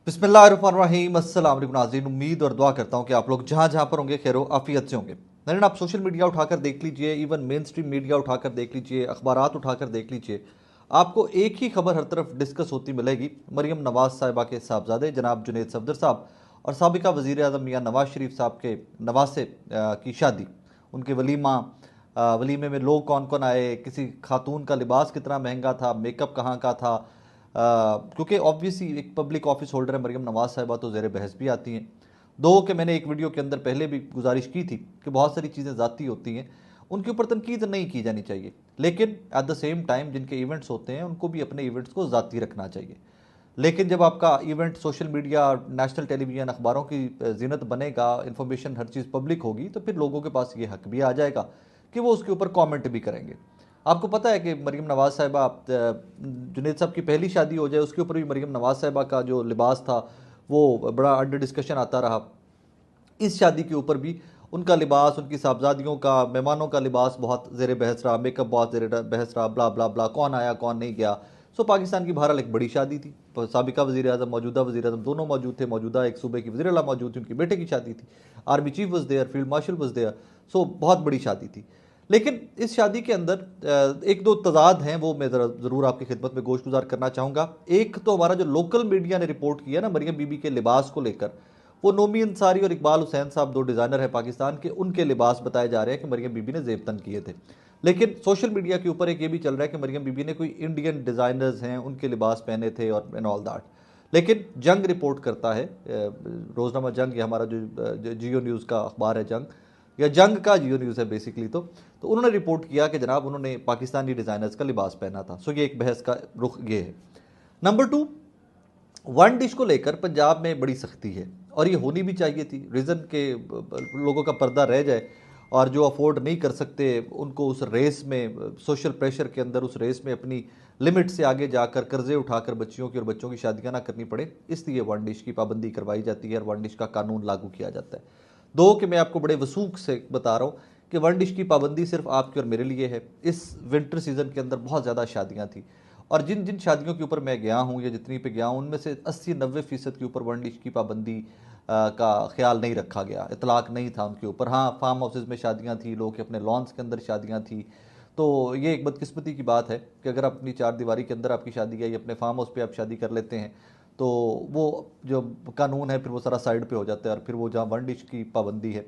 बिस्मिल्लाहिर्रहमानिर्रहीम। अस्सलाम वालेकुम नाज़रीन, उम्मीद और दुआ करता हूँ कि आप लोग जहाँ जहाँ पर होंगे खैर आफियत से होंगे। नाज़रीन, आप सोशल मीडिया उठाकर देख लीजिए, इवन मेन स्ट्रीम मीडिया उठाकर देख लीजिए, अखबारात उठाकर देख लीजिए, आपको एक ही खबर हर तरफ डिस्कस होती मिलेगी। मरीम नवाज़ साहिबा के साहबजादे जनाब जुनैद सफदर साहब और साबिका वज़ीर आज़म मियाँ नवाज़ शरीफ साहब के नवासे की शादी, उनके वलीमे में लोग कौन कौन आए, किसी खातून का लिबास कितना महंगा था, मेकअप कहाँ का था। क्योंकि ऑब्वियसली एक पब्लिक ऑफिस होल्डर है मरीम नवाज साहिबा, तो ज़ेर बहस भी आती हैं। दो कि मैंने एक वीडियो के अंदर पहले भी गुजारिश की थी कि बहुत सारी चीज़ें ज़ाती होती हैं, उनके ऊपर तनकीद नहीं की जानी चाहिए, लेकिन एट द सेम टाइम जिनके इवेंट्स होते हैं उनको भी अपने इवेंट्स को ज़ाती रखना चाहिए। लेकिन जब आपका event social media, national television, अखबारों की जीनत बनेगा, इन्फॉर्मेशन हर चीज़ पब्लिक होगी, तो फिर लोगों के पास ये हक भी आ जाएगा कि वो उसके ऊपर कमेंट भी करेंगे। आपको पता है कि मरीम नवाज़ साहिबा, जुनैद साहब की पहली शादी हो जाए उसके ऊपर भी मरीम नवाज़ साहिबा का जो लिबास था वो बड़ा अंडर डिस्कशन आता रहा। इस शादी के ऊपर भी उनका लिबास, उनकी साहबजादियों का, मेहमानों का लिबास बहुत ज़ेर बहस रहा, मेकअप बहुत ज़ेर बहस रहा, ब्ला ब्ला ब्ला, कौन आया कौन नहीं गया। सो पाकिस्तान की बहरहाल एक बड़ी शादी थी। साबिका वज़ीर आज़म, मौजूदा वज़ीर आज़म दोनों मौजूद थे। मौजूदा एक सूबे की वज़ीर आला मौजूद थी, उनके बेटे की शादी थी। Army chief was there, field marshal was there. So बहुत बड़ी शादी थी। लेकिन इस शादी के अंदर एक दो तजाद हैं, वो मैं ज़रूर आपकी खिदमत में गोशगुजार करना चाहूँगा। एक तो हमारा जो लोकल मीडिया ने रिपोर्ट किया ना मरियम बीबी के लिबास को लेकर, वो नोमी अंसारी और इकबाल हुसैन साहब, दो डिज़ाइनर हैं पाकिस्तान के, उनके लिबास बताए जा रहे हैं कि मरियम बीबी ने जेबतन किए थे। लेकिन सोशल मीडिया के ऊपर एक ये भी चल रहा है कि मरियम बीबी ने कोई इंडियन डिज़ाइनर्स हैं उनके लिबास पहने थे और एंड ऑल दैट। लेकिन जंग रिपोर्ट करता है, रोज़नामा जंग, ये हमारा जो जियो न्यूज़ का अखबार है जंग, या जंग का जियो न्यूज़ है बेसिकली, तो उन्होंने रिपोर्ट किया कि जनाब उन्होंने पाकिस्तानी डिज़ाइनर्स का लिबास पहना था। सो ये एक बहस का रुख ये है। नंबर टू, वन डिश को लेकर पंजाब में बड़ी सख्ती है और ये होनी भी चाहिए थी। रीज़न के लोगों का पर्दा रह जाए और जो अफोर्ड नहीं कर सकते उनको उस रेस में, सोशल प्रेशर के अंदर, उस रेस में अपनी लिमिट से आगे जाकर कर्जे उठाकर बच्चियों की और बच्चों की शादियां ना करनी पड़े, इसलिए वन डिश की पाबंदी करवाई जाती है और वन डिश का कानून लागू किया जाता है। दो कि मैं आपको बड़े वसूख से बता रहा हूँ कि वन डिश की पाबंदी सिर्फ आपके और मेरे लिए है। इस विंटर सीज़न के अंदर बहुत ज़्यादा शादियाँ थी और जिन जिन शादियों के ऊपर मैं गया हूँ या जितनी पे गया हूँ उनमें से 80-90% के ऊपर वन डिश की पाबंदी का ख्याल नहीं रखा गया, इतलाक नहीं था उनके ऊपर। हाँ, फार्म हाउसेज में शादियाँ थी, लोग के अपने लॉन्स के अंदर शादियाँ थी। तो ये एक बदकिस्मती की बात है कि अगर अपनी चार दीवारी के अंदर आपकी शादी है या अपने फार्म हाउस पे आप शादी कर लेते हैं, तो वो जो कानून है फिर वो सारा साइड पे हो जाता है और फिर वो जहाँ वन डिश की पाबंदी है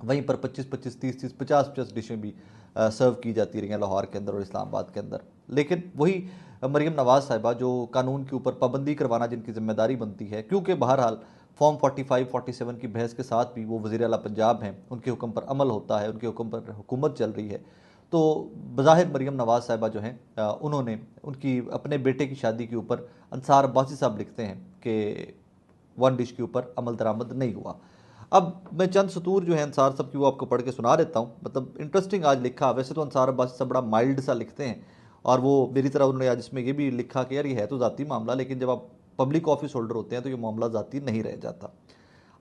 वहीं पर 25-25, 30-30, 50-50 डिशें भी सर्व की जाती रही हैं लाहौर के अंदर और इस्लामाबाद के अंदर। लेकिन वही मरीम नवाज़ साहिबा जो कानून के ऊपर पाबंदी करवाना जिनकी जिम्मेदारी बनती है, क्योंकि बहरहाल फॉर्म 45-47 की बहस के साथ भी वो वज़ीर आला पंजाब हैं, उनके हुक्म पर अमल होता है, उनके हुक्म पर हुकूमत चल रही है। तो बज़ाहिर मरीम नवाज़ साहिबा जो हैं, उन्होंने उनकी अपने बेटे की शादी के ऊपर अंसार अब्बासी साहब लिखते हैं कि वन डिश के ऊपर अमल दरामद नहीं हुआ। अब मैं चंद सतूर जो है अंसार साहब की वो आपको पढ़ के सुना देता हूँ। मतलब इंटरेस्टिंग आज लिखा। वैसे तो अंसार अब्बासी साहब बड़ा माइल्ड सा लिखते हैं और वो मेरी तरह उन्होंने आज इसमें ये भी लिखा कि यार ये है तो ज़ाती मामला, लेकिन जब आप पब्लिक ऑफिस होल्डर होते हैं तो ये मामला ज़ाती नहीं रह जाता।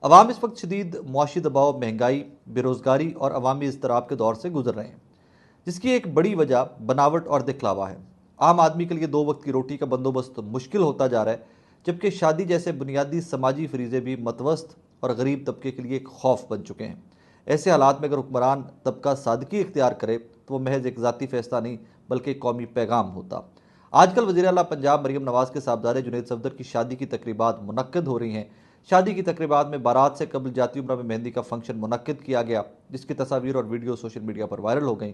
अवाम इस वक्त शदीद मुआशी दबाव, महंगाई, बेरोज़गारी और अवामी इज़्तिराब के दौर से गुजर रहे हैं, जिसकी एक बड़ी वजह बनावट और दिखलावा है। आम आदमी के लिए दो वक्त की रोटी का बंदोबस्त मुश्किल होता जा रहा है, जबकि शादी जैसे बुनियादी समाजी फरीज़े भी मतवस्त और गरीब तबके के लिए एक खौफ बन चुके हैं। ऐसे हालात में अगर हुक्मरान तबका सादगी इख्तियार करे तो वह महज एक ज़ाती फैसला नहीं बल्कि एक कौमी पैगाम होता। आजकल वज़ीर आला पंजाब मरीम नवाज़ के साहबजादे जुनैद सफदर की शादी की तकरीबात मुनक्कद हो रही हैं। शादी की तकरीबात में बारात से कबल जाती उम्र में मेहंदी का फंक्शन मुनक्कद किया गया, जिसकी तस्वीर और वीडियो सोशल मीडिया पर वायरल हो गई।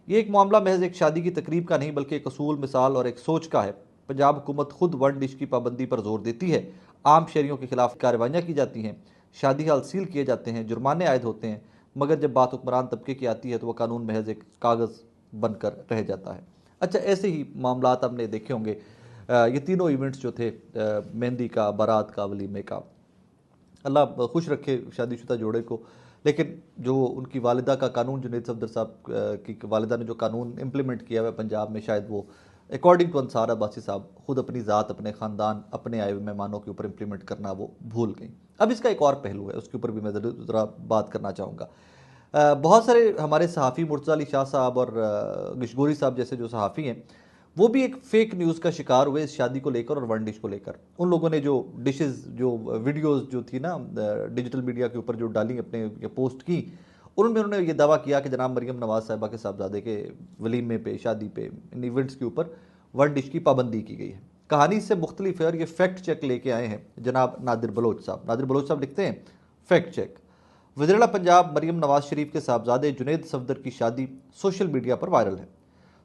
ये एक मामला महज एक शादी की तकरीब का नहीं बल्कि एक असूल, मिसाल और एक सोच का है। पंजाब हुकूमत खुद वन डिश की पाबंदी पर जोर देती है, आम शहरियों के खिलाफ कार्रवाइयाँ की जाती हैं, शादी हाल सील किए जाते हैं, जुर्माने आयद होते हैं, मगर जब बात हुक्मरान तबके की आती है तो वह कानून महज एक कागज़ बनकर रह जाता है। अच्छा, ऐसे ही मामला आपने देखे होंगे। ये तीनों इवेंट्स जो थे, मेहंदी का, बारात का, वलीमे का, अल्लाह खुश रखे शादीशुदा जोड़े को। लेकिन जो उनकी वालिदा का कानून, जुनैद सफदर साहब की वालिदा ने जो कानून इम्प्लीमेंट किया हुआ पंजाब में, शायद वो अकॉर्डिंग टू अंसार अब्बासी साहब खुद अपनी ज़ात, अपने ख़ानदान, अपने आए हुए मेहमानों के ऊपर इम्प्लीमेंट करना वो भूल गई। अब इसका एक और पहलू है, उसके ऊपर भी मैं ज़रा बात करना चाहूँगा। बहुत सारे हमारे सहाफ़ी, मुर्तज़ा अली शाह साहब और गशगोरी साहब जैसे जो सहाफ़ी हैं, वो भी एक फेक न्यूज़ का शिकार हुए इस शादी को लेकर और वन डिश को लेकर। उन लोगों ने जो डिशेस जो वीडियोस जो थी ना डिजिटल मीडिया के ऊपर जो डाली अपने या पोस्ट की, उनमें उन्होंने ये दावा किया कि जनाब मरियम नवाज साहिबा के साहबजादे के वलीमे पे, शादी पे, इन इवेंट्स के ऊपर वन डिश की पाबंदी की गई है। कहानी से मुख्तलिफ है और ये फैक्ट चेक लेके आए हैं जनाब नादिर बलोच साहब। नादिर बलोच साहब लिखते हैं फैक्ट चेक, वज़ीर-ए-आला पंजाब मरियम नवाज शरीफ के साहबजादे जुनैद सफदर की शादी सोशल मीडिया पर वायरल है।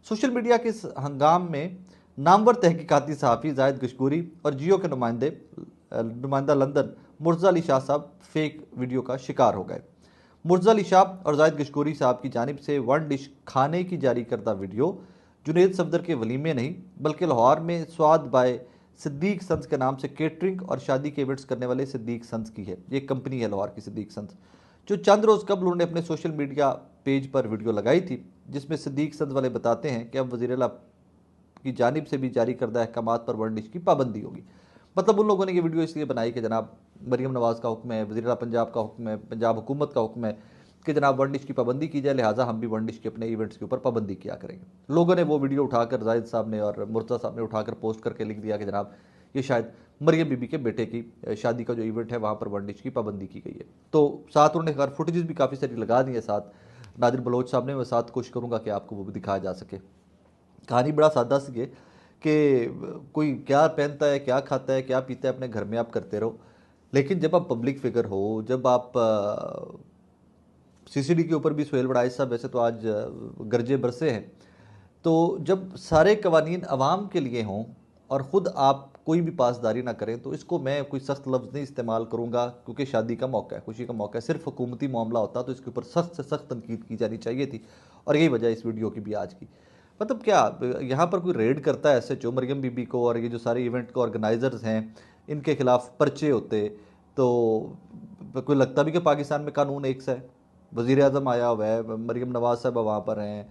सोशल मीडिया के इस हंगाम में नामवर तहकीकाती सहाफ़ी जाहिद गशगोरी और जियो के नुमाइंदा लंदन मुर्तज़ा अली शाह साहब फेक वीडियो का शिकार हो गए। मुर्तज़ा अली शाह और जाहिद गशगोरी साहब की जानिब से वन डिश खाने की जारी करदा वीडियो जुनैद सफदर के वलीमे नहीं बल्कि लाहौर में स्वाद बाय सिद्दीक संस के नाम से केटरिंग और शादी के इवेंट्स करने वाले सिद्दीक संस की है। ये कंपनी है लाहौर की सिद्दीक संस, जो चंद रोज़ कबल उन्होंने अपने सोशल मीडिया पेज पर वीडियो लगाई थी, जिसमें सिद्दीक संस वाले बताते हैं कि अब वज़ीर-ए-आला की जानिब से भी जारी करदा अहकामात पर वन डिश की पाबंदी होगी। मतलब उन लोगों ने ये वीडियो इसलिए बनाई कि जनाब मरियम नवाज़ का हुक्म है, वज़ीर-ए-आला पंजाब का हुक्म है, पंजाब हुकूमत का हुक्म है कि जनाब वन डिश की पाबंदी की जाए, लिहाजा हम भी वन डिश के अपने इवेंट्स के ऊपर पाबंदी किया करेंगे। लोगों ने वो वीडियो उठाकर जाहिद साहब ने और मुर्तज़ा साहब ने उठाकर पोस्ट करके लिख दिया कि जनाब ये शायद मरियम बीबी के बेटे की शादी का जो इवेंट है वहाँ पर वन डिश की पाबंदी की गई है। तो साथ उन्होंने खैर फुटेजेस भी काफ़ी सारी लगा दी है साथ नादिर बलोच साहब ने, मैं साथ कोशिश करूँगा कि आपको वो भी दिखाया जा सके। कहानी बड़ा सादा सी है कि कोई क्या पहनता है, क्या खाता है, क्या पीता है, अपने घर में आप करते रहो, लेकिन जब आप पब्लिक फिगर हो, जब आप सीसीडी के ऊपर भी सुहेल बड़ाई साहब वैसे तो आज गरजे बरसे हैं, तो जब सारे कवानीन अवाम के लिए हों और ख़ुद आप कोई भी पासदारी ना करें, तो इसको मैं कोई सख्त लफ्ज़ नहीं इस्तेमाल करूँगा क्योंकि शादी का मौका है, खुशी का मौका है। सिर्फ हुकूमती मामला होता तो इसके ऊपर सख्त से सख्त तनकीद की जानी चाहिए थी और यही वजह इस वीडियो की भी आज की। मतलब क्या यहाँ पर कोई रेड करता है एसएचओ मरियम बीबी को और ये जो सारे इवेंट के ऑर्गेनाइजर्स हैं इनके खिलाफ पर्चे होते तो कोई लगता भी कि पाकिस्तान में कानून एक सा है। वज़ीर आज़म आया हुआ है, मरियम नवाज़ साहब वहाँ पर हैं,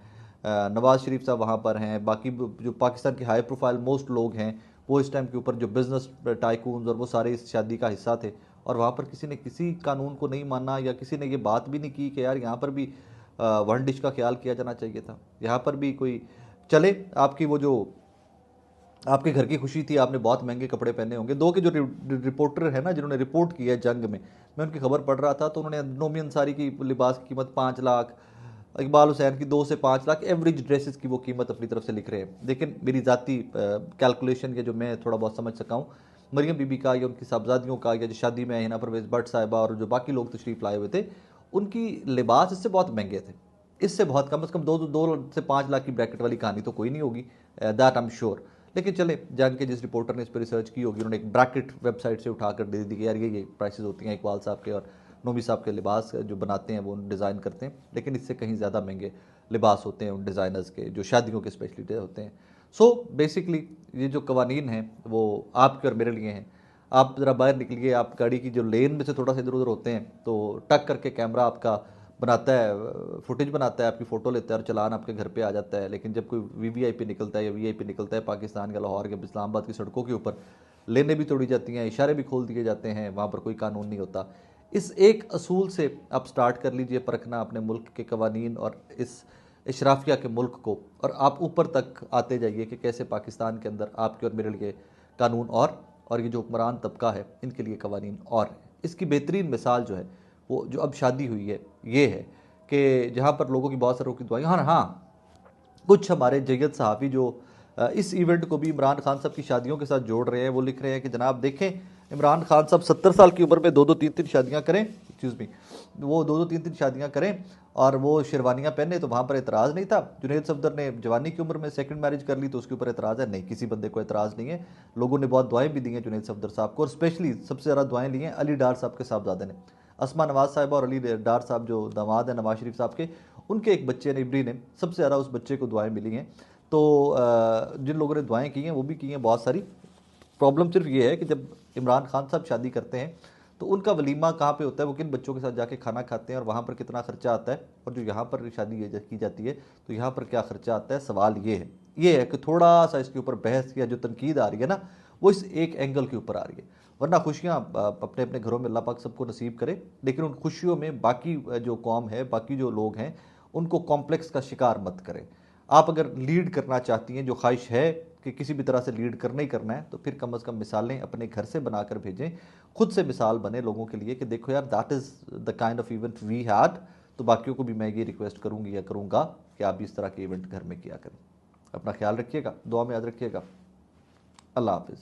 नवाज़ शरीफ साहब वहाँ पर हैं, बाकी जो पाकिस्तान के हाई प्रोफाइल मोस्ट लोग हैं वो इस टाइम के ऊपर जो बिज़नेस टाइकून्स और वो सारे इस शादी का हिस्सा थे और वहाँ पर किसी ने किसी कानून को नहीं माना या किसी ने ये बात भी नहीं की कि यार यहाँ पर भी वन डिश का ख्याल किया जाना चाहिए था। यहाँ पर भी कोई चले आपकी वो जो आपके घर की खुशी थी, आपने बहुत महंगे कपड़े पहने होंगे। दो के जो रिपोर्टर है ना जिन्होंने रिपोर्ट किया है जंग में, मैं उनकी खबर पढ़ रहा था तो उन्होंने नोमी अंसारी की लिबास की कीमत 5 लाख, इकबाल हुसैन की 2 से 5 लाख एवरेज ड्रेसेस की वो कीमत अपनी तरफ से लिख रहे हैं। लेकिन मेरी ज़ाती कैलकुलेशन के जो मैं थोड़ा बहुत समझ सका हूँ, मरियम बीबी का या उनकी साहबजादियों का या जो शादी में हिना परवेज़ भट्ट साहिबा और जो बाकी लोग तशरीफ़ लाए हुए थे, उनकी लिबास इससे बहुत महंगे थे। इससे बहुत कम से कम 2 से 5 लाख की ब्रैकेट वाली कहानी तो कोई नहीं होगी, दैट आई एम श्योर। लेकिन चले जंग के जिस रिपोर्टर ने इस पर रिसर्च की होगी उन्होंने एक ब्रैकेट वेबसाइट से उठाकर दे दी कि यार ये प्राइसेस होती हैं इकबाल साहब के और नोमी साहब के लिबास जो बनाते हैं वो डिज़ाइन करते हैं, लेकिन इससे कहीं ज़्यादा महंगे लिबास होते हैं उन डिज़ाइनर्स के जो शादियों के स्पेशली होते हैं। सो बेसिकली ये जो कवानीन हैं वो आपके और मेरे लिए हैं। आप ज़रा बाहर निकलिए, आप गाड़ी की जो लेन में से थोड़ा सा इधर उधर होते हैं तो टक करके कैमरा आपका बनाता है, फुटेज बनाता है, आपकी फ़ोटो लेता है और चलान आपके घर पे आ जाता है। लेकिन जब कोई वीवीआईपी निकलता है या वीआईपी निकलता है पाकिस्तान के लाहौर के इस्लामाबाद की सड़कों के ऊपर, लेनें भी तोड़ी जाती हैं, इशारे भी खोल दिए जाते हैं, वहाँ पर कोई कानून नहीं होता। इस एक असूल से आप स्टार्ट कर लीजिए परखना अपने मुल्क के कवानीन और इस इशराफिया के मुल्क को, और आप ऊपर तक आते जाइए कि कैसे पाकिस्तान के अंदर आपके और मेरे लिए कानून और ये जो हुक्मरान तबका है इनके लिए कवानीन और हैं। इसकी बेहतरीन मिसाल जो है वो जो अब शादी हुई है ये है कि जहाँ पर लोगों की बहुत सारों की दुआएं, हाँ कुछ हमारे जैद सहाफ़ी जो इस इवेंट को भी इमरान खान साहब की शादियों के साथ जोड़ रहे हैं, वो लिख रहे हैं कि जनाब देखें इमरान खान साहब 70 साल की उम्र में 2-2 3-3 शादियाँ करें, एक्सक्यूज़ मी, वो 2-2 3-3 शादियाँ करें और वो शेरवानियाँ पहने, तो वहाँ पर एतराज़ नहीं था। जुनैद सफदर ने जवानी की उम्र में सेकंड मैरिज कर ली तो उसके ऊपर एतराज़ है? नहीं, किसी बंदे को एतराज़ नहीं है। लोगों ने बहुत दुआएं भी दी हैं जुनैद सफदर साहब को और स्पेशली सबसे ज़्यादा दुआएं ली हैं अली डार साहब के साहबजादे ने। अस्मा नवाज़ साहिबा और अली डार साहब जो दामाद हैं नवाज शरीफ साहब के, उनके एक बच्चे ने इब्री ने सबसे ज़्यादा उस बच्चे को दुआएं मिली हैं। तो जिन लोगों ने दुआएं की हैं वो भी की हैं बहुत सारी। प्रॉब्लम सिर्फ ये है कि जब इमरान खान साहब शादी करते हैं तो उनका वलीमा कहाँ पे होता है, वो किन बच्चों के साथ जाके खाना खाते हैं और वहाँ पर कितना खर्चा आता है, और जो यहाँ पर शादी की जाती है तो यहाँ पर क्या खर्चा आता है। सवाल ये है कि थोड़ा सा इसके ऊपर बहस या जो तनकीद आ रही है ना वो इस एक एंगल के ऊपर आ रही है। वरना खुशियाँ अपने अपने घरों में अल्लाह पाक सबको नसीब करे, लेकिन उन खुशियों में बाकी जो कौम है, बाकी जो लोग हैं, उनको कॉम्प्लेक्स का शिकार मत करें। आप अगर लीड करना चाहती हैं, जो ख्वाहिश है कि किसी भी तरह से लीड करना ही करना है, तो फिर कम से कम मिसालें अपने घर से बनाकर भेजें, खुद से मिसाल बने लोगों के लिए कि देखो यार, that is the kind of event we had. तो बाकियों को भी मैं ये रिक्वेस्ट करूंगी या करूंगा कि आप भी इस तरह के इवेंट घर में किया करें। अपना ख्याल रखिएगा, दुआ में याद रखिएगा। अल्लाह हाफिज़।